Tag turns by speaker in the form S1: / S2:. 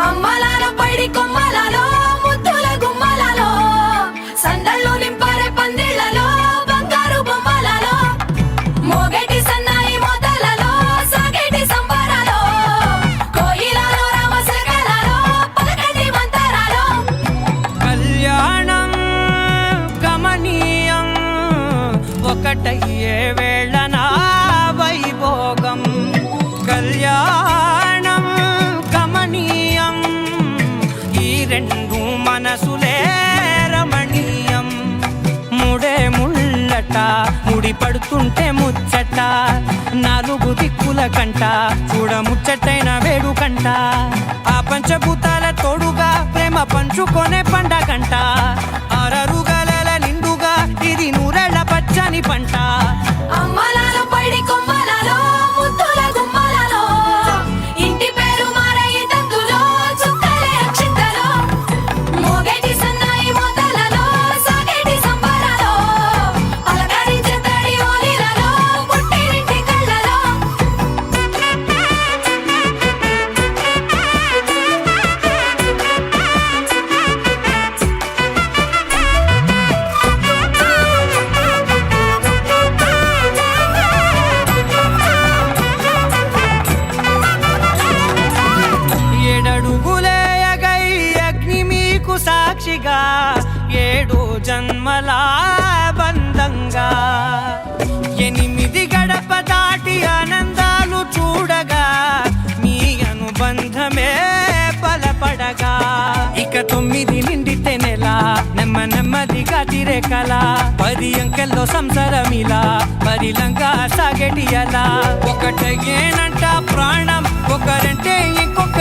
S1: అమ్మలాలో పైడి కొమ్మలలో ముద్దుల గుమ్మలలో సందళ్ళు నింపారే పందిళ్లలో బంగారు బొమ్మలలో మోగేటి సన్నాయి మోతలలో సాగేటి సంబరాలో కోయిలలో రామశకలలో పలకటి మంతరాలో
S2: కళ్యాణం గమనీయం ఒకటయ్యే వేళన వైభోగం కళ్యాణం గమనీయం ఈ రెండు మనసులే రమణీయం ముడే ముళ్ళట ముడి పడుతుంటే ముచ్చట నాలుగు దిక్కుల కంట చూడ ముచ్చటైన వేడుకంట ఆ పంచభూతాల తోడుగా ప్రేమ పంచుకొనే పండగంట ఆరరుగల నిండుగా ఇది నూరెళ్ళ పచ్చని పంట
S1: అమ్మలాలో పైడి కొమ్మలలో ముద్దుల గుమ్మలలో ఇంటి పేరు మారయి తందులో చుక్కలే అక్షింతలో మోగేటి సన్నాయి మోతలలో సాగేటి సంబరాలో పలకరించే తడి ఓలిలలో పుట్టినింటి కళ్ళలో
S2: ఏడడుగులే ఎగై అగ్ని మీకు సాక్షిగా ఏడు జన్మల బంధంగా ఎనిమిది గడప దాటి ఆనందాలు చూడగా మీ అనుబంధమే బలపడగా ఇక 9 నిండితే నెల నెమ్మదిగా తిరే కల 10 అంకెల్లో సంసారమిలా పరిలంగా సాగేటి అలా ఒకటేనంట ప్రాణం ఒకరంటే ఇంకొక